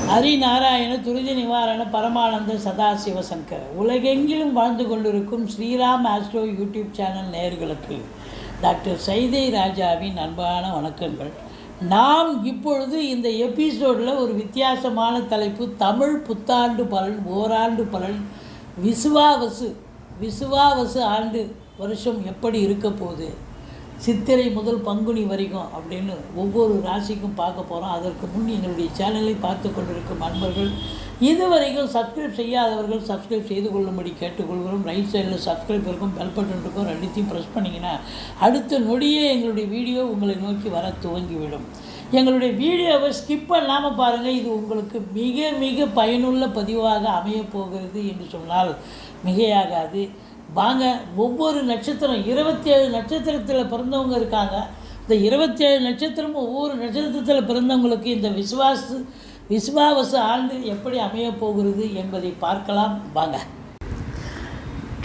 ஹரிநாராயண துரித நிவாரண பரமானந்த சதாசிவசங்கர் உலகெங்கிலும் வாழ்ந்து கொண்டிருக்கும் ஸ்ரீராம் ஆஸ்ட்ரோ யூடியூப் சேனல் நேயர்களுக்கு டாக்டர் சைதை ராஜாவின் அன்பான வணக்கங்கள். நாம் இப்பொழுது இந்த எபிசோடில் ஒரு வித்தியாசமான தலைப்பு, தமிழ் புத்தாண்டு பலன், ஓராண்டு பலன், விசுவாவசு ஆண்டு வருஷம் எப்படி இருக்க போகுது, சித்திரை முதல் பங்குனி வரைக்கும் அப்படின்னு ஒவ்வொரு ராசிக்கும் பார்க்க போகிறோம். அதற்கு முன் எங்களுடைய சேனலை பார்த்து கொண்டிருக்கும் நண்பர்கள், இதுவரைக்கும் சப்ஸ்கிரைப் செய்யாதவர்கள் சப்ஸ்கிரைப் செய்து கொள்ளும்படி கேட்டுக்கொள்கிறோம். ரைட் சைடில் சப்ஸ்கிரைப் இருக்கும், பெல் பட்டன் இருக்கும், ரெண்டுத்தையும் ப்ரெஸ் பண்ணிங்கன்னா அடுத்த நொடியே எங்களுடைய வீடியோ உங்களை நோக்கி வர துவங்கிவிடும். எங்களுடைய வீடியோவை ஸ்கிப் பண்ணாமல் பாருங்கள். இது உங்களுக்கு மிக மிக பயனுள்ள பதிவாக அமையப்போகிறது என்று சொன்னால் மிகையாகாது. வாங்க, ஒவ்வொரு நட்சத்திரம் 27 நட்சத்திரத்தில் பிறந்தவங்க இருக்காங்க. இந்த 27 நட்சத்திரமும் ஒவ்வொரு நட்சத்திரத்தில் பிறந்தவங்களுக்கு இந்த விசுவாவசு ஆண்டு எப்படி அமையப்போகிறது என்பதை பார்க்கலாம். வாங்க.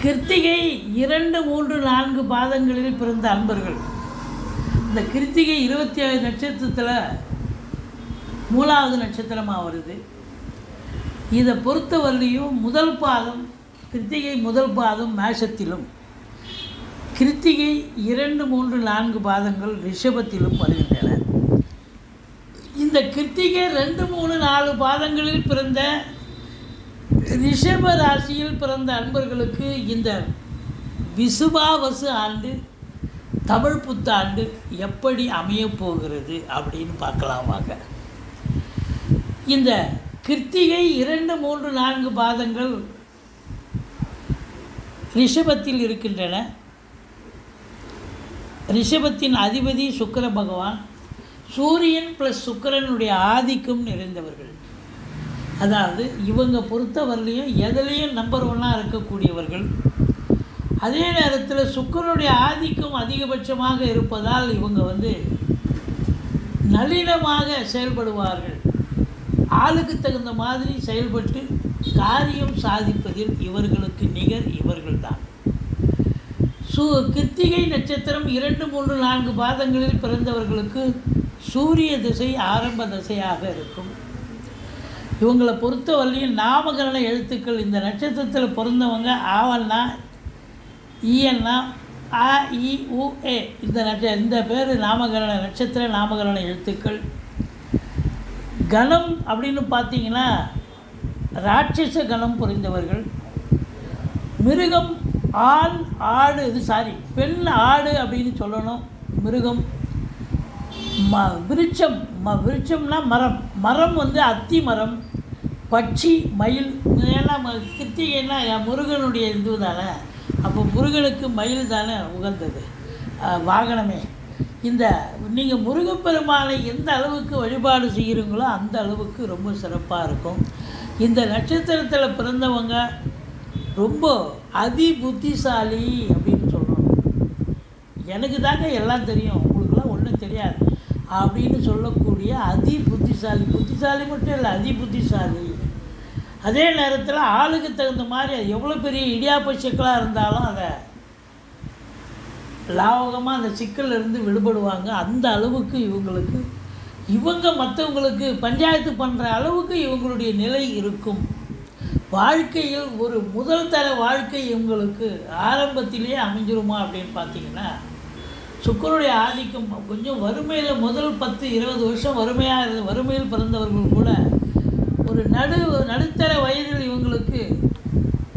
கிருத்திகை 2, 3, 4 பாதங்களில் பிறந்த அன்பர்கள், இந்த கிருத்திகை 27 நட்சத்திரத்தில் 3வது நட்சத்திரமாக வருது. இதை பொறுத்தவரையிலையும் முதல் பாதம், கிருத்திகை முதல் பாதம் மேஷத்திலும், கிருத்திகை 2, 3, 4 பாதங்கள் ரிஷபத்திலும் வருகின்றன. இந்த கிருத்திகை 2, 3, 4 பாதங்களில் பிறந்த ரிஷப ராசியில் பிறந்த அன்பர்களுக்கு இந்த விசுவாவசு ஆண்டு, தமிழ் புத்தாண்டு எப்படி அமையப்போகிறது அப்படின்னு பார்க்கலாம். வாங்க. இந்த கிருத்திகை 2, 3, 4 பாதங்கள் ரிஷபத்தில் இருக்கின்றன. ரிஷபத்தின் அதிபதி சுக்கிர பகவான், சூரியன் ப்ளஸ் சுக்கிரனுடைய ஆதிக்கம் நிறைந்தவர்கள். அதாவது இவங்க பொறுத்தவரையிலையும் எதுலேயும் நம்பர் 1 இருக்கக்கூடியவர்கள். அதே நேரத்தில் சுக்கிரனுடைய ஆதிக்கம் அதிகபட்சமாக இருப்பதால் இவங்க நளினமாக செயல்படுவார்கள். ஆளுக்கு தகுந்த மாதிரி செயல்பட்டு காரியம் சாதிப்பதில் இவர்களுக்கு நிகர் இவர்கள்தான். கிருத்திகை நட்சத்திரம் 2, 3, 4 பாதங்களில் பிறந்தவர்களுக்கு சூரிய திசை ஆரம்ப திசையாக இருக்கும். இவங்களை பொறுத்தவரையும் நாமகரண எழுத்துக்கள், இந்த நட்சத்திரத்தில் பிறந்தவங்க ஆவல்னா, ஈயன்னா, அ, இ, உ, ஏ, இந்த பேர் நாமகரண நட்சத்திர நாமகரண எழுத்துக்கள். கணம் அப்படின்னு பார்த்தீங்கன்னா ராட்சச கணம் புரிந்தவர்கள். மிருகம், ஆண் ஆடு, பெண் ஆடு அப்படின்னு சொல்லணும். மிருகம், விருட்சம்னா மரம் அத்தி மரம், பட்சி, மயில். ஏன்னா கிருத்திகைன்னா முருகனுடைய இது தானே, அப்போ முருகனுக்கு மயில் தானே உகந்தது வாகனமே. நீங்கள் முருகப்பெருமானை எந்த அளவுக்கு வழிபாடு செய்கிறீங்களோ அந்த அளவுக்கு ரொம்ப சிறப்பாக இருக்கும். இந்த நட்சத்திரத்தில் பிறந்தவங்க ரொம்ப அதி புத்திசாலி அப்படின்னு சொல்லணும். எனக்கு தாங்க எல்லாம் தெரியும், உங்களுக்குலாம் ஒன்றும் தெரியாது அப்படின்னு சொல்லக்கூடிய அதி புத்திசாலி மட்டும் இல்லை, அதி புத்திசாலி. அதே நேரத்தில் ஆளுக்கு தகுந்த மாதிரி எவ்வளோ பெரிய இடியாப்ப சிக்கலாக இருந்தாலும் அதை லாவகமாக அந்த சிக்கலிருந்து விடுபடுவாங்க. அந்த அளவுக்கு இவங்க மற்றவங்களுக்கு பஞ்சாயத்து பண்ணுற அளவுக்கு இவங்களுடைய நிலை இருக்கும். வாழ்க்கையில் ஒரு முதல் தர வாழ்க்கை இவங்களுக்கு ஆரம்பத்திலே அமைஞ்சிருமா அப்படின்னு பார்த்தீங்கன்னா, சுக்கிரனுடைய ஆதிக்கம் கொஞ்சம் வறுமையில் முதல் 10-20 வருஷம் வறுமையில் பிறந்தவர்கள் கூட ஒரு நடுத்தர வயதில் இவங்களுக்கு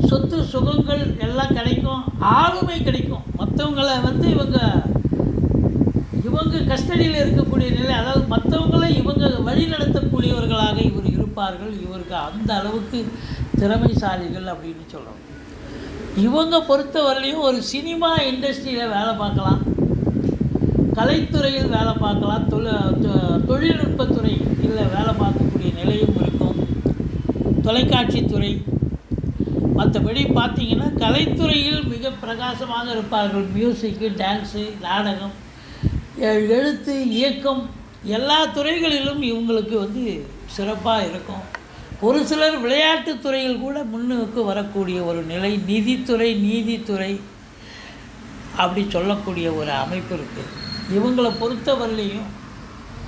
சொத்து சுகங்கள் எல்லாம் கிடைக்கும், ஆளுமை கிடைக்கும். மற்றவங்களை இவங்க கஸ்டடியில் இருக்கக்கூடிய நிலை, அதாவது மற்றவங்களை இவங்க வழி நடத்தக்கூடியவர்களாக இவர் இருப்பார்கள். இவருக்கு அந்த அளவுக்கு திறமைசாலிகள் அப்படின்னு சொல்லணும். இவங்க பொறுத்தவரையிலையும் ஒரு சினிமா இண்டஸ்ட்ரியில் வேலை பார்க்கலாம், கலைத்துறையில் வேலை பார்க்கலாம், தொழில்நுட்பத்துறையில் வேலை பார்க்கக்கூடிய நிலையும் இருக்கும், தொலைக்காட்சித்துறை. மற்றபடி பார்த்திங்கன்னா கலைத்துறையில் மிக பிரகாசமாக இருப்பார்கள். மியூசிக்கு, டான்ஸு, நாடகம், எழுத்து, இயக்கம், எல்லா துறைகளிலும் இவங்களுக்கு சிறப்பாக இருக்கும். ஒரு சிலர் விளையாட்டுத் துறையில் கூட முன்னுக்கு வரக்கூடிய ஒரு நிலை, நீதித்துறை அப்படி சொல்லக்கூடிய ஒரு அமைப்பு இருக்குது. இவங்களை பொறுத்தவரையிலையும்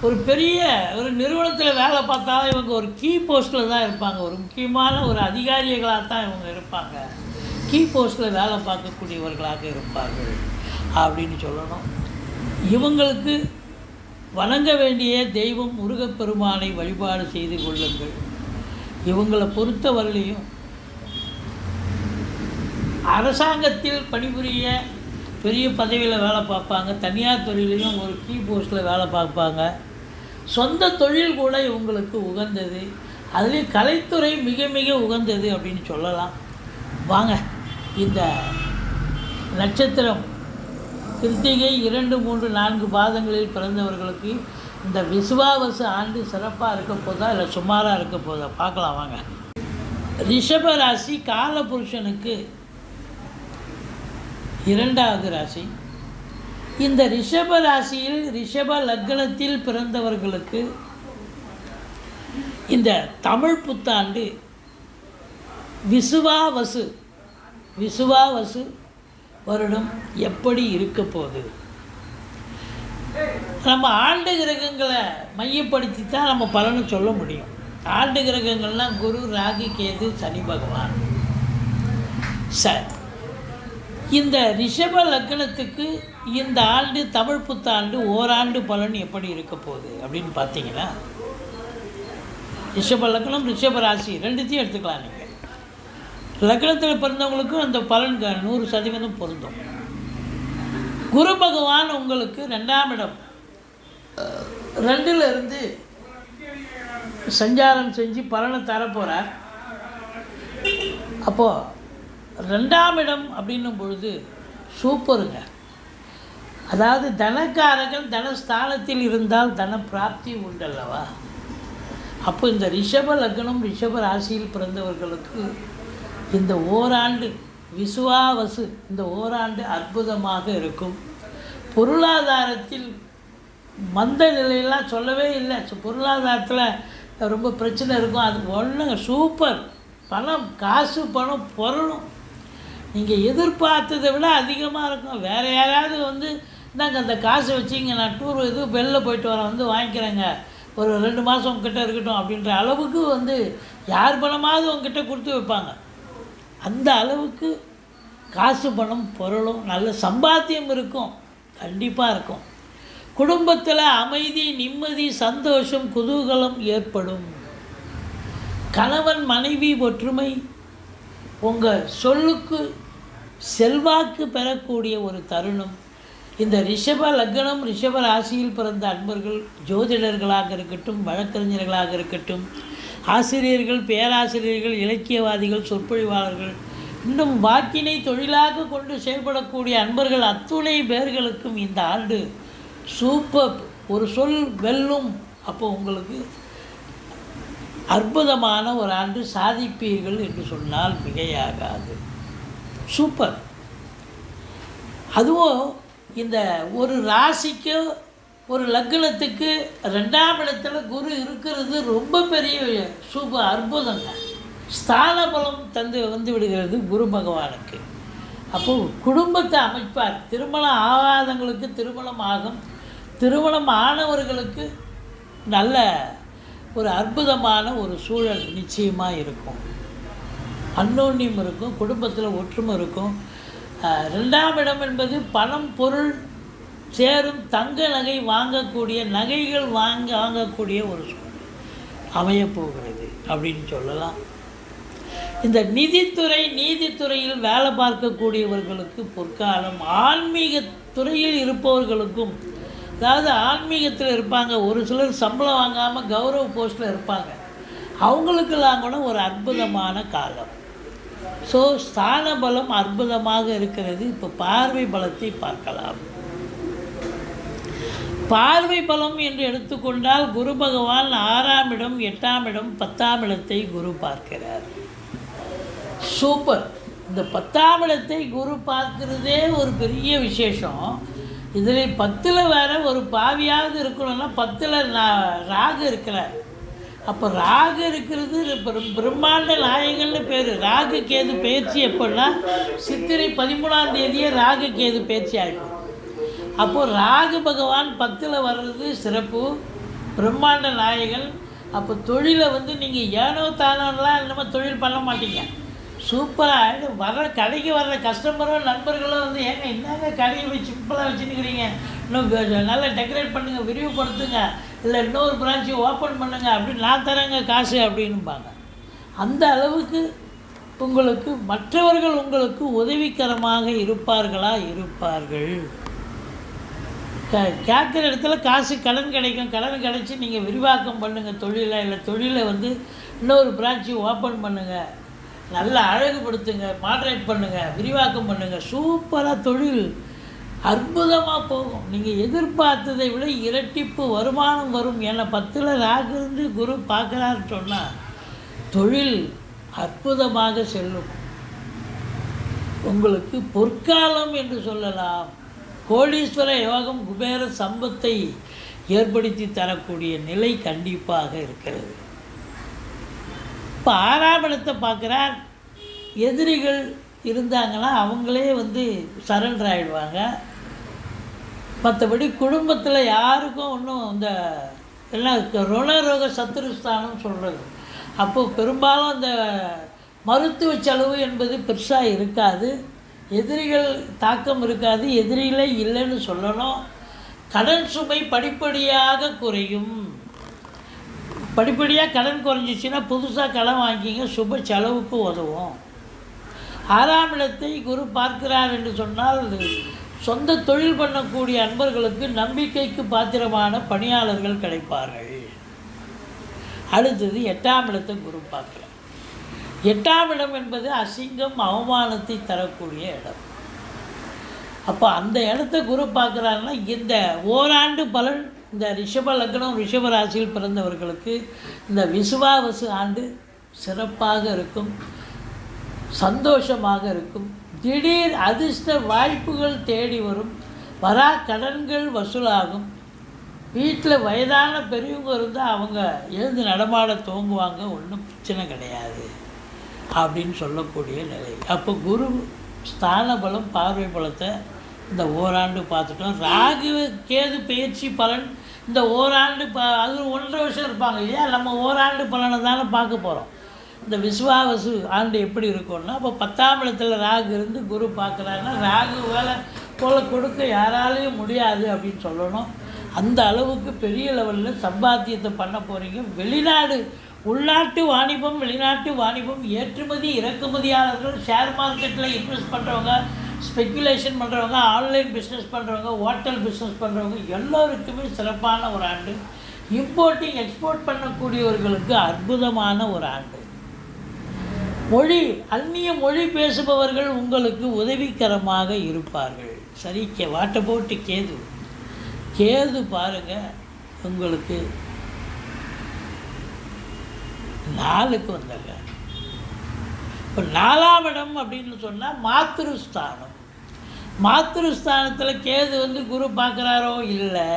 ஒரு பெரிய ஒரு நிறுவனத்தில் வேலை பார்த்தாலும் இவங்க ஒரு கீ போஸ்ட்டில் தான் இருப்பாங்க, ஒரு முக்கியமான ஒரு அதிகாரிகளாக தான் இவங்க இருப்பாங்க, கீ போஸ்ட்டில் வேலை பார்க்கக்கூடியவர்களாக இருப்பார்கள் அப்படின்னு சொல்லணும். இவங்களுக்கு வணங்க வேண்டிய தெய்வம் முருகப்பெருமானை வழிபாடு செய்து கொள்ளுங்கள். இவங்களை பொறுத்தவரையிலையும் அரசாங்கத்தில் பணிபுரிய பெரிய பதவியில் வேலை பார்ப்பாங்க, தனியார் துறையிலையும் ஒரு கீ போஸ்ட்டில் வேலை பார்ப்பாங்க. சொந்த தொழில் கூட இவங்களுக்கு உகந்தது, அதுலேயும் கலைத்துறை மிக மிக உகந்தது அப்படின்னு சொல்லலாம். வாங்க, இந்த நட்சத்திரம் கிருத்திகை 2, 3, 4 பாதங்களில் பிறந்தவர்களுக்கு இந்த விசுவாவசு ஆண்டு சிறப்பாக இருக்க போதா இல்லை சுமாராக இருக்க போதா பார்க்கலாம் வாங்க. ரிஷப ராசி காலபுருஷனுக்கு 2வது ராசி. இந்த ரிஷப ராசியில் ரிஷப லக்னத்தில் பிறந்தவர்களுக்கு இந்த தமிழ் புத்தாண்டு விசுவாவசு வருடம் எப்படி இருக்க போகுது? நம்ம ஆண்டு கிரகங்களை மையப்படுத்தி தான் நம்ம பலனை சொல்ல முடியும். ஆண்டு கிரகங்கள்லாம் குரு, ராகு, கேது, சனி பகவான். இந்த ரிஷப லக்னத்துக்கு இந்த ஆண்டு தமிழ் புத்தாண்டு ஓராண்டு பலன் எப்படி இருக்க போகுது அப்படின்னு பார்த்தீங்கன்னா, ரிஷப லக்னம் ரிஷப ராசி ரெண்டுத்தையும் எடுத்துக்கலாம். நீங்கள் லக்னத்தில் பிறந்தவங்களுக்கும் அந்த பலன் 100% பொருந்தும். குரு பகவான் உங்களுக்கு 2ஆம் இடம் 2ல் இருந்து சஞ்சாரம் செஞ்சு பலனை தரப்போகிறார். அப்போது 2ஆம் இடம் அப்படின்னும் பொழுது சூப்பருங்க. அதாவது தனக்காரர்கள் தனஸ்தானத்தில் இருந்தால் தன பிராப்தி உண்டல்லவா. அப்போ இந்த ரிஷப லக்னம் ரிஷப ராசியில் பிறந்தவர்களுக்கு இந்த ஓராண்டு விசுவாவசு இந்த ஓராண்டு அற்புதமாக இருக்கும். பொருளாதாரத்தில் மந்த நிலையெல்லாம் சொல்லவே இல்லை. பொருளாதாரத்தில் ரொம்ப பிரச்சனை இருக்கும், அது ஒன்றுங்க சூப்பர். பணம், காசு, பணம், பொருளும் நீங்கள் எதிர்பார்த்ததை விட அதிகமாக இருக்கும். வேறு யாராவது நாங்கள் அந்த காசை வச்சிங்க, நான் டூர் வெளில போயிட்டு வரேன் வாங்கிக்கிறேங்க, ஒரு 2 மாதம் உங்ககிட்ட இருக்கட்டும் அப்படின்ற அளவுக்கு யார் பணமாவது உங்ககிட்ட கொடுத்து வைப்பாங்க. அந்த அளவுக்கு காசு, பணம், பொருளும் நல்ல சம்பாத்தியம் இருக்கும், கண்டிப்பாக இருக்கும். குடும்பத்தில் அமைதி, நிம்மதி, சந்தோஷம், குதூகலம் ஏற்படும். கணவன் மனைவி ஒற்றுமை, உங்கள் சொல்லுக்கு செல்வாக்கு பெறக்கூடிய ஒரு தருணம். இந்த ரிஷப லக்னம் ரிஷப ராசியில் பிறந்த அன்பர்கள் ஜோதிடர்களாக இருக்கட்டும், வழக்கறிஞர்களாக இருக்கட்டும், ஆசிரியர்கள், பேராசிரியர்கள், இலக்கியவாதிகள், சொற்பொழிவாளர்கள், இன்னும் வாக்கினை தொழிலாக கொண்டு செயல்படக்கூடிய அன்பர்கள் அத்துணை பேர்களுக்கும் இந்த ஆண்டு சூப்பர். ஒரு சொல் வெல்லும். அப்போ உங்களுக்கு அற்புதமான ஒரு ஆண்டு சாதிப்பீர்கள் என்று சொன்னால் மிகையாகாது. சூப்பர். அதுவும் இந்த ஒரு ராசிக்கு ஒரு லக்னத்துக்கு 2ஆம் இடத்துல குரு இருக்கிறது ரொம்ப பெரிய சூப்பர் அற்புதங்க. ஸ்தான பலம் வந்து விடுகிறது குரு பகவானுக்கு. அப்போது குடும்பத்தை அமைப்பார். திருமணம் ஆகாதவங்களுக்கு திருமணம் ஆகும், திருமணம் ஆனவர்களுக்கு நல்ல ஒரு அற்புதமான ஒரு சூழல் நிச்சயமாக இருக்கும். அன்னோன்யம் இருக்கும், குடும்பத்தில் ஒற்றுமை இருக்கும். 2ஆம் இடம் என்பது பணம், பொருள் சேரும், தங்க நகை வாங்கக்கூடிய, நகைகள் வாங்கக்கூடிய ஒரு சூழல் அமையப்போகிறது அப்படின்னு சொல்லலாம். இந்த நீதித்துறையில் வேலை பார்க்கக்கூடியவர்களுக்கு பொற்காலம். ஆன்மீக துறையில் இருப்பவர்களுக்கும், அதாவது ஆன்மீகத்தில் இருப்பாங்க, ஒரு சிலர் சம்பளம் வாங்காமல் கௌரவ போஸ்ட்டில் இருப்பாங்க, அவங்களுக்கெல்லாம் கூட ஒரு அற்புதமான காலம். ஸோ ஸ்தான பலம் அற்புதமாக இருக்கிறது. இப்போ பார்வை பலத்தை பார்க்கலாம். பார்வை பலம் என்று எடுத்துக்கொண்டால் குரு பகவான் 6ஆம் இடம், 8ஆம் இடம், 10ஆம் இடத்தை குரு பார்க்கிறார். சூப்பர். இந்த 10ஆம் இடத்தை குரு பார்க்கிறதே ஒரு பெரிய விசேஷம். இதில் 10ல் வேறு ஒரு பாவியாவது இருக்கணும்னா 10ல் ராகு இருக்கிறார். அப்போ ராகு இருக்கிறது பிரம்மாண்ட நாயகன்னு பேர். ராகு கேது பயிற்சி எப்படின்னா சித்திரை 13ஆம் தேதியே ராகு கேது பயிற்சி ஆகிடும். அப்போது ராகு பகவான் 10ல் வர்றது சிறப்பு. பிரம்மாண்ட நாயகன். அப்போ தொழிலை வந்து நீங்கள் ஏனோ தானோலாம் நம்ம தொழில் பண்ண மாட்டீங்க. சூப்பராக வர்ற கடைக்கு வர்ற கஸ்டமரோ நண்பர்களோ வந்து ஏங்க என்னங்க கடையை போய் சிம்பிளாக வச்சுருக்கிறீங்க, இன்னும் நல்லா டெக்கரேட் பண்ணுங்கள், விரிவுபடுத்துங்க, இல்லை இன்னொரு பிரான்ச்சு ஓப்பன் பண்ணுங்கள், அப்படின்னு நான் தரேங்க காசு அப்படின்பாங்க. அந்த அளவுக்கு உங்களுக்கு மற்றவர்கள் உங்களுக்கு உதவிகரமாக இருப்பார்கள். கேட்குற இடத்துல காசு கடன் கிடைக்கும். கடன் கிடைச்சி நீங்கள் விரிவாக்கம் பண்ணுங்கள் தொழிலை, இல்லை தொழிலை வந்து இன்னொரு பிரான்ச்சு ஓப்பன் பண்ணுங்கள், நல்லா அழகுபடுத்துங்க, மாட்ரேட் பண்ணுங்கள், விரிவாக்கம் பண்ணுங்கள். சூப்பராக தொழில் அற்புதமாக போகும். நீங்கள் எதிர்பார்த்ததை விட இரட்டிப்பு வருமானம் வரும். ஏன்னா 10ல் ராகு இருந்து குரு பார்க்குறாருன்னு சொன்னால் தொழில் அற்புதமாக செல்லும். உங்களுக்கு பொற்காலம் என்று சொல்லலாம். கோடீஸ்வர யோகம், குபேர சம்பத்தை ஏற்படுத்தி தரக்கூடிய நிலை கண்டிப்பாக இருக்கிறது. இப்போ 6ஆம் இடத்தை பார்க்குறார். எதிரிகள் இருந்தாங்கன்னா அவங்களே வந்து சரண்டர் ஆகிடுவாங்க. மற்றபடி குடும்பத்தில் யாருக்கும் ஒன்றும் இந்த எல்லாம் ருணரோக சத்துருஸ்தானம் சொல்கிறது. அப்போது பெரும்பாலும் இந்த மருத்துவ செலவு என்பது பெருசாக இருக்காது, எதிரிகள் தாக்கம் இருக்காது, எதிரிகளே இல்லைன்னு சொல்லணும். கடன் சுமை படிப்படியாக குறையும். படிப்படியாக கடன் குறைஞ்சிச்சின்னா புதுசாக கடன் வாங்கிங்க, சுப செலவுக்கு உதவும். 6ஆம் இடத்தை குரு பார்க்கிறார் என்று சொன்னால் சொந்த தொழில் பண்ணக்கூடிய அன்பர்களுக்கு நம்பிக்கைக்கு பாத்திரமான பணியாளர்கள் கிடைப்பார்கள். அடுத்தது 8ஆம் இடத்தை குரு பார்க்கலாம். 8ஆம் இடம் என்பது அசிங்கம், அவமானத்தை தரக்கூடிய இடம். அப்போ அந்த இடத்த குரு பார்க்குறாருன்னா இந்த ஓராண்டு பலன் இந்த ரிஷப லக்னம் ரிஷப ராசியில் பிறந்தவர்களுக்கு இந்த விசுவாவசு ஆண்டு சிறப்பாக இருக்கும், சந்தோஷமாக இருக்கும். திடீர் அதிர்ஷ்ட வாய்ப்புகள் தேடி வரும், வரா கடன்கள் வசூலாகும். வீட்டில் வயதான பெரியவங்க இருந்தால் அவங்க எழுந்து நடமாட துவங்குவாங்க, ஒன்றும் பிரச்சனை கிடையாது அப்படின்னு சொல்லக்கூடிய நிலை. அப்போ குரு ஸ்தான பலம் பார்வை பலத்தை இந்த ஓராண்டு பார்த்துட்டோம். ராகு கேது பயிற்சி பலன் இந்த ஓராண்டு அது 1.5 வருஷம் இருப்பாங்க இல்லையா, நம்ம ஓராண்டு பலனை தானே பார்க்க போகிறோம். இந்த விஸ்வாவசு ஆண்டு எப்படி இருக்கும்னா, அப்போ 10ஆம் இடத்துல ராகு இருந்து குரு பார்க்குறாருன்னா ராகு வேலை போல் கொடுக்க யாராலையும் முடியாது அப்படின்னு சொல்லணும். அந்த அளவுக்கு பெரிய லெவலில் சம்பாத்தியத்தை பண்ண போகிறீங்க. வெளிநாடு உள்நாட்டு வாணிபம், வெளிநாட்டு வாணிபம், ஏற்றுமதி இறக்குமதியாளர்கள், ஷேர் மார்க்கெட்டில் இன்வெஸ்ட் பண்ணுறவங்க, ஸ்பெக்குலேஷன் பண்ணுறவங்க, ஆன்லைன் பிஸ்னஸ் பண்ணுறவங்க, ஹோட்டல் பிஸ்னஸ் பண்ணுறவங்க எல்லோருக்குமே சிறப்பான ஒரு ஆண்டு. இம்போர்ட்டிங் எக்ஸ்போர்ட் பண்ணக்கூடியவர்களுக்கு அற்புதமான ஒரு ஆண்டு. மொழி அந்நிய மொழி பேசுபவர்கள் உங்களுக்கு உதவிகரமாக இருப்பார்கள். சரி, வாட்டை போட்டு கேது பாருங்கள், உங்களுக்கு 4க்கு வந்தாங்க. இப்போ 4ஆம் இடம் அப்படின்னு சொன்னால் மாத்ருஸ்தானம். மாத்ருஸ்தானத்தில் கேது வந்து குரு பார்க்குறாரோ இல்லை.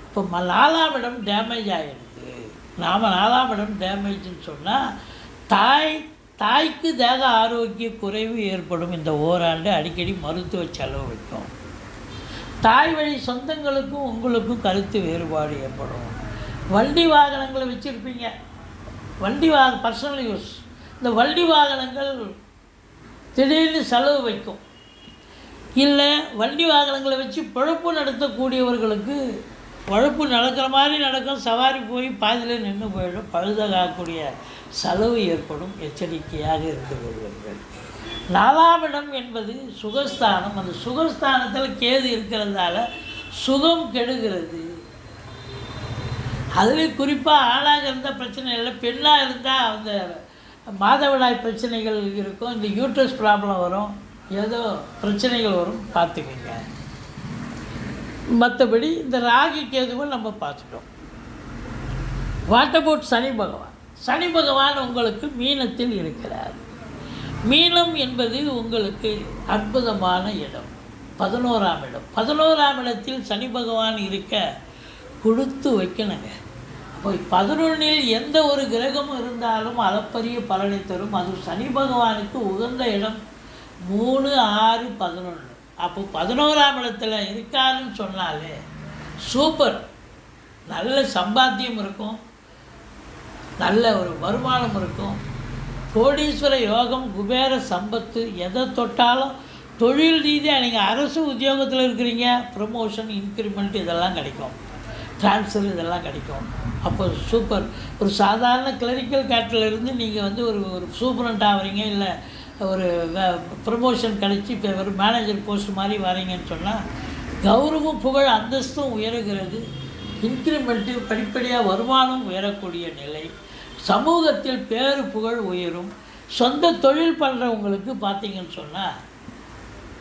இப்போ 4ஆம் இடம் டேமேஜ் ஆகிடுது. நாம் 4ஆம் இடம் டேமேஜ்னு சொன்னால் தாய்க்கு தேக ஆரோக்கிய குறைவு ஏற்படும். இந்த ஓராண்டு அடிக்கடி மருத்துவ செலவு வைக்கும். தாய் வழி சொந்தங்களுக்கும் உங்களுக்கும் கருத்து வேறுபாடு ஏற்படும். வண்டி வாகனங்களை வச்சுருப்பீங்க, பர்சனல் யூஸ், இந்த வண்டி வாகனங்கள் திடீர்னு செலவு வைக்கும். இல்லை வண்டி வாகனங்களை வச்சு பொழப்பு நடத்தக்கூடியவர்களுக்கு பொழப்பு நடக்கிற மாதிரி நடக்கும், சவாரி போய் பாதியில் நின்று போயிடும், பழுதாகக்கூடிய செலவு ஏற்படும். எச்சரிக்கையாக இருந்து கொள்வீர்கள். 4ஆம் இடம் என்பது சுகஸ்தானம். அந்த சுகஸ்தானத்தில் கேது இருக்கிறதால சுகம் கெடுகிறது. அதுலேயும் குறிப்பாக ஆணாக இருந்தால் பிரச்சனை இல்லை, பெண்ணாக இருந்தால் அந்த மாதவிடாய் பிரச்சனைகள் இருக்கும், இந்த யூட்ரஸ் ப்ராப்ளம் வரும், ஏதோ பிரச்சனைகள் வரும், பார்த்துக்கோங்க. மற்றபடி இந்த ராகி கேதுவும் நம்ம பார்த்துட்டோம். வாட் அபவுட் சனி பகவான்? சனி பகவான் உங்களுக்கு மீனத்தில் இருக்கிறார். மீனம் என்பது உங்களுக்கு அற்புதமான இடம், 11ஆம் இடம். 11ஆம் இடத்தில் சனி பகவான் இருக்க கொடுத்து வைக்கணுங்க. அப்போ 11இல் எந்த ஒரு கிரகமும் இருந்தாலும் அளப்பரிய பலனை தரும். அது சனி பகவானுக்கு உகந்த இடம் 3, 6, 11. அப்போ 11ஆம் இடத்துல இருக்காருன்னு சொன்னாலே சூப்பர். நல்ல சம்பாத்தியம் இருக்கும், நல்ல ஒரு வருமானம் இருக்கும். கோடீஸ்வர யோகம், குபேர சம்பத்து, எதை தொட்டாலும் தொழில் ரீதியாக நீங்கள் அரசு உத்தியோகத்தில் இருக்கிறீங்க, ப்ரமோஷன், இன்க்ரிமெண்ட் இதெல்லாம் கிடைக்கும், ட்ரான்ஸ்ஃபர் இதெல்லாம் கிடைக்கும். அப்போ சூப்பர். ஒரு சாதாரண கிளரிக்கல் கேட்டிலிருந்து நீங்கள் வந்து ஒரு சூப்பரண்ட் ஆகிறீங்க, இல்லை ஒரு ப்ரமோஷன் கிடச்சி இப்போ ஒரு மேனேஜர் போஸ்ட் மாதிரி வரீங்கன்னு சொன்னால் கௌரவம், புகழ், அந்தஸ்தும் உயருகிறது. இன்க்ரிமெண்ட்டு, படிப்படியாக வருமானம் உயரக்கூடிய நிலை, சமூகத்தில் பேரு புகழ் உயரும். சொந்த தொழில் பண்ணுறவங்களுக்கு பார்த்தீங்கன்னு சொன்னால்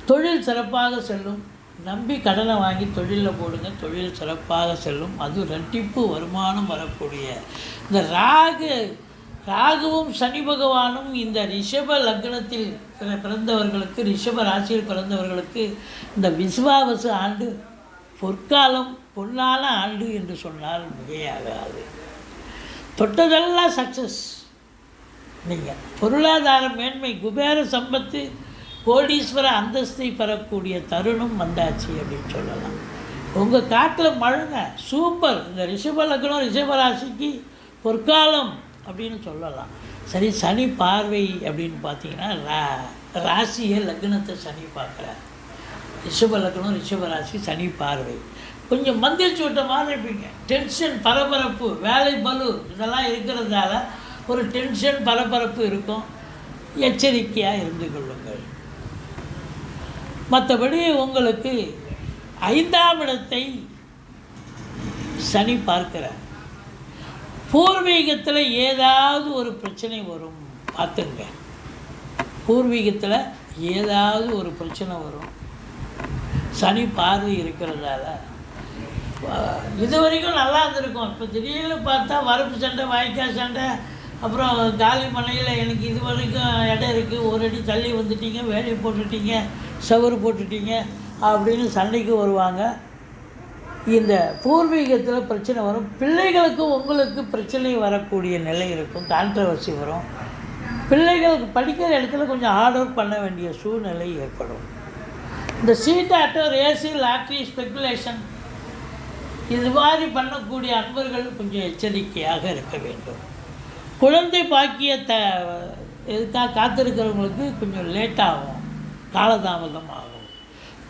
தொழில் சிறப்பாக செல்லும். நம்பி கடனை வாங்கி தொழிலில் போடுங்க, தொழில் சிறப்பாக செல்லும். அது ரெட்டிப்பு வருமானம் வரக்கூடிய இந்த ராகுவும் சனி பகவானும் இந்த ரிஷப லக்னத்தில் பிறந்தவர்களுக்கு, ரிஷப ராசியில் பிறந்தவர்களுக்கு இந்த விசுவாவசு ஆண்டு பொற்காலம், பொன்னான ஆண்டு என்று சொன்னால் மிகையாகாது. தொட்டதெல்லாம் சக்ஸஸ். நீங்கள் பொருளாதார மேன்மை, குபேர சம்பத்து, கோடீஸ்வர அந்தஸ்தை பெறக்கூடிய தருணம் வந்தாச்சு அப்படின்னு சொல்லலாம். உங்கள் காட்டில் மழைங்க சூப்பர். இந்த ரிஷப லக்னம், ரிஷபராசிக்கு பொற்காலம் அப்படின்னு சொல்லலாம். சரி, சனி பார்வை அப்படின்னு பார்த்தீங்கன்னா ராசியை லக்னத்தை சனி பார்க்குறார். ரிஷப லக்னம், ரிஷபராசி, சனி பார்வை. கொஞ்சம் மந்திரிச்சு விட்ட மாதிரி இருப்பீங்க. டென்ஷன், பரபரப்பு, வேலை பலு இதெல்லாம் இருக்கிறதால ஒரு டென்ஷன், பரபரப்பு இருக்கும். எச்சரிக்கையாக இருந்து கொள்ளுங்கள். மற்றபடி உங்களுக்கு 5ஆம் இடத்தை சனி பார்க்கிறார். பூர்வீகத்தில் ஏதாவது ஒரு பிரச்சனை வரும், பார்த்துங்க. பூர்வீகத்தில் ஏதாவது ஒரு பிரச்சனை வரும். சனி பார்வை இருக்கிறதால இது வரைக்கும் நல்லா இருந்திருக்கும். இப்போ திடீர்னு பார்த்தா வரப்பு சண்டை, வாய்க்கால் சண்டை, அப்புறம் காலி மனையில் எனக்கு இது வரைக்கும் இடம் இருக்குது, ஒரு அடி தள்ளி வந்துட்டீங்க, வேலையை போட்டுட்டீங்க, சவறு போட்டுட்டீங்க அப்படின்னு சண்டைக்கு வருவாங்க. இந்த பூர்வீகத்தில் பிரச்சனை வரும். பிள்ளைகளுக்கும் உங்களுக்கு பிரச்சனை வரக்கூடிய நிலை இருக்கும், கான்ட்ரவர்சி வரும். பிள்ளைகளுக்கு படிக்கிற இடத்துல கொஞ்சம் ஹார்ட் ஒர்க் பண்ண வேண்டிய சூழ்நிலை ஏற்படும். இந்த சீட் ஆட்டோ, ரேஸு, லாட்ரி, ஸ்பெக்குலேஷன் இது மாதிரி பண்ணக்கூடிய அன்பர்கள் கொஞ்சம் எச்சரிக்கையாக இருக்க வேண்டும். குழந்தை பாக்கிய இதுக்காக காத்திருக்கிறவங்களுக்கு கொஞ்சம் லேட்டாகும், காலதாமதம் ஆகும்.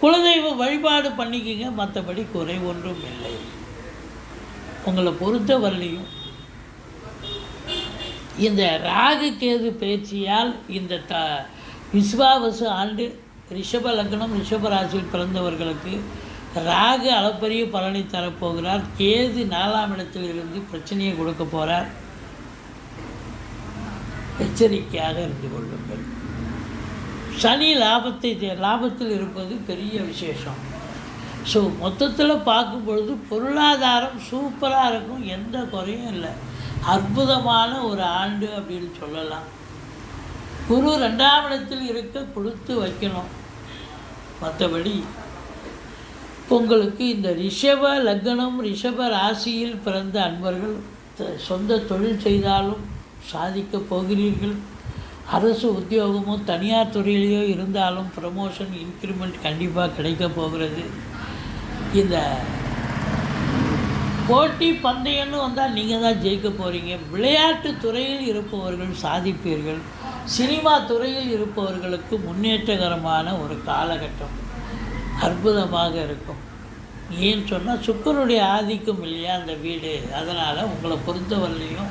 குலதெய்வ வழிபாடு பண்ணிக்கிங்க, மற்றபடி குறை ஒன்றும் இல்லை. உங்களை பொறுத்த வரலையும் இந்த ராகு கேது பயிற்சியால் இந்த விஸ்வாவசு ஆண்டு ரிஷப லக்னம், ரிஷப ராசியில் பிறந்தவர்களுக்கு ராகு அளப்பரிய பலனை தரப்போகிறார். கேது 4ஆம் இடத்தில் இருந்து பிரச்சனையை கொடுக்க போகிறார். எச்சரிக்கையாக இருந்து கொள்ளுங்கள். சனி லாபத்தில் இருப்பது பெரிய விசேஷம். ஸோ மொத்தத்தில் பார்க்கும் பொழுது பொருளாதாரம் சூப்பராக இருக்கும், எந்த குறையும் இல்லை. அற்புதமான ஒரு ஆண்டு அப்படின்னு சொல்லலாம். குரு 2ஆம் இடத்தில் இருக்க கொடுத்து வைக்கணும். மற்றபடி உங்களுக்கு இந்த ரிஷப லக்னம், ரிஷப ராசியில் பிறந்த அன்பர்கள் சொந்த தொழில் செய்தாலும் சாதிக்கப் போகிறீர்கள். அரசு உத்தியோகமோ தனியார் துறையிலையோ இருந்தாலும் ப்ரமோஷன், இன்க்ரிமெண்ட் கண்டிப்பாக கிடைக்க போகிறது. இந்த போட்டி பந்தயம்னு வந்தால் நீங்கள் தான் ஜெயிக்க போகிறீங்க. விளையாட்டு துறையில் இருப்பவர்கள் சாதிப்பீர்கள். சினிமா துறையில் இருப்பவர்களுக்கு முன்னேற்றகரமான ஒரு காலகட்டம் அற்புதமாக இருக்கும். ஏன்னு சொன்னால் சுக்கிரனுடைய ஆதிக்கம் இல்லையா அந்த வீடு, அதனால் உங்களை பொறுத்தவரையிலையும்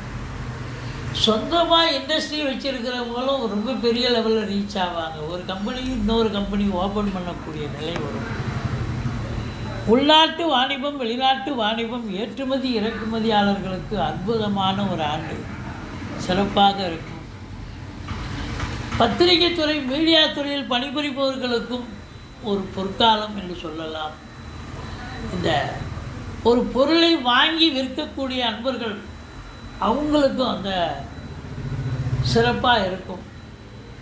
சொந்தமாக இண்டஸ்ட்ரி வச்சுருக்கிறவங்களும் ரொம்ப பெரிய லெவலில் ரீச் ஆவாங்க. ஒரு கம்பெனி இன்னொரு கம்பெனி ஓப்பன் பண்ணக்கூடிய நிலை வரும். உள்நாட்டு வாணிபம், வெளிநாட்டு வாணிபம், ஏற்றுமதி இறக்குமதியாளர்களுக்கு அற்புதமான ஒரு ஆண்டு சிறப்பாக இருக்கும். பத்திரிகை துறை, மீடியா துறையில் பணிபுரிபவர்களுக்கும் ஒரு பொற்காலம் என்று சொல்லலாம். இந்த ஒரு பொருளை வாங்கி விற்கக்கூடிய அன்பர்கள் அவங்களுக்கும் அந்த சிறப்பாக இருக்கும்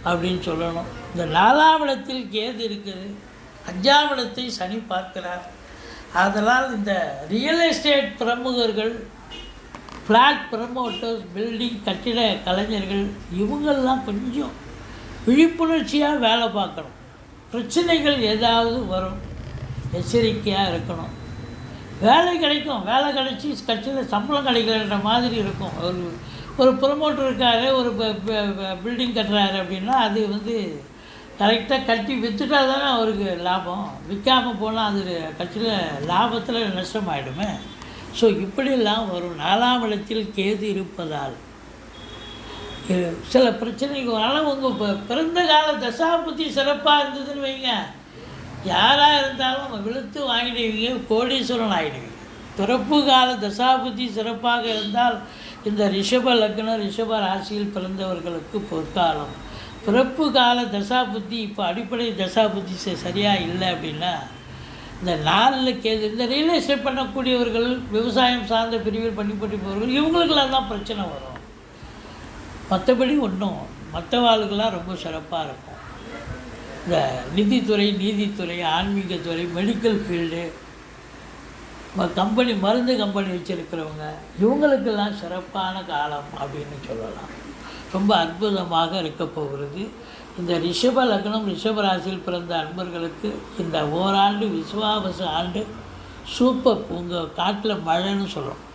அப்படின்னு சொல்லணும். இந்த 4ஆம் இடத்தில் கேது இருக்குது, 5ஆம் இடத்தை சனி பார்க்கிறார். அதனால் இந்த ரியல் எஸ்டேட் பிரமுகர்கள், ஃப்ளாட் ப்ரமோட்டர்ஸ், பில்டிங் கட்டிட கலைஞர்கள் இவங்கெல்லாம் கொஞ்சம் விழிப்புணர்ச்சியாக வேலை பார்க்கணும். பிரச்சனைகள் ஏதாவது வரும், எச்சரிக்கையாக இருக்கணும். வேலை கிடைக்கும், வேலை கிடைச்சி கட்சியில் சம்பளம் கிடைக்கலன்ற மாதிரி இருக்கும். ஒரு ப்ரொமோட்டர் இருக்கார், ஒரு பில்டிங் கட்டுறாரு அப்படின்னா அது வந்து கரெக்டாக கட்டி விற்றுட்டா தானே அவருக்கு லாபம். விற்காமல் போனால் அது கட்சியில் லாபத்தில் நஷ்டமாயிடுமே. ஸோ இப்படியெல்லாம் வரும். 4ஆம் இடத்தில் கேது இருப்பதால் சில பிரச்சனைகள். ஆனால் உங்கள் பிறந்த கால தசாபுத்தி சிறப்பாக இருந்ததுன்னு வைங்க, யாராக இருந்தாலும் அவங்க விழுத்து வாங்கிடுவீங்க, கோடீஸ்வரன் ஆகிடுவீங்க. பிறப்பு கால தசாபுத்தி சிறப்பாக இருந்தால் இந்த ரிஷப லக்னம் ரிஷப ராசியில் பிறந்தவர்களுக்கு பொற்காலம். பிறப்பு கால தசாபுத்தி இப்போ அடிப்படை தசாபுத்தி சரியாக இல்லை அப்படின்னா இந்த 4ல் கேது. இந்த ரியல் எஸ்டேட் பண்ணக்கூடியவர்கள், விவசாயம் சார்ந்த பிரிவில் பணிபுரிபவர்கள், இவங்களுக்கெல்லாம் தான் பிரச்சனை வரும். மற்றபடி ஒன்றும் மற்றவாளுக்கெல்லாம் ரொம்ப சிறப்பாக இருக்கும். இந்த நிதித்துறை, நீதித்துறை, ஆன்மீகத்துறை, மெடிக்கல் ஃபீல்டு, கம்பெனி, மருந்து கம்பெனி வச்சுருக்கிறவங்க, இவங்களுக்கெல்லாம் சிறப்பான காலம் அப்படின்னு சொல்லலாம். ரொம்ப அற்புதமாக இருக்க போகிறது. இந்த ரிஷப லக்னம் ரிஷப ராசியில் பிறந்த அன்பர்களுக்கு இந்த ஓராண்டு விசுவாவச ஆண்டு சூப்பர். உங்கள் காட்டில் மழைன்னு சொல்லணும்,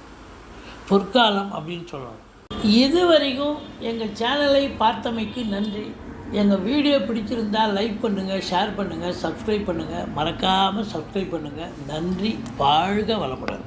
பொற்காலம் அப்படின்னு சொல்லணும். இதுவரைக்கும் எங்கள் சேனலை பார்த்தமைக்கு நன்றி. எங்கள் வீடியோ பிடிச்சிருந்தால் லைக் பண்ணுங்கள், ஷேர் பண்ணுங்கள், சப்ஸ்கிரைப் பண்ணுங்கள். மறக்காமல் சப்ஸ்கிரைப் பண்ணுங்கள். நன்றி. வாழ்க வளமுடன்.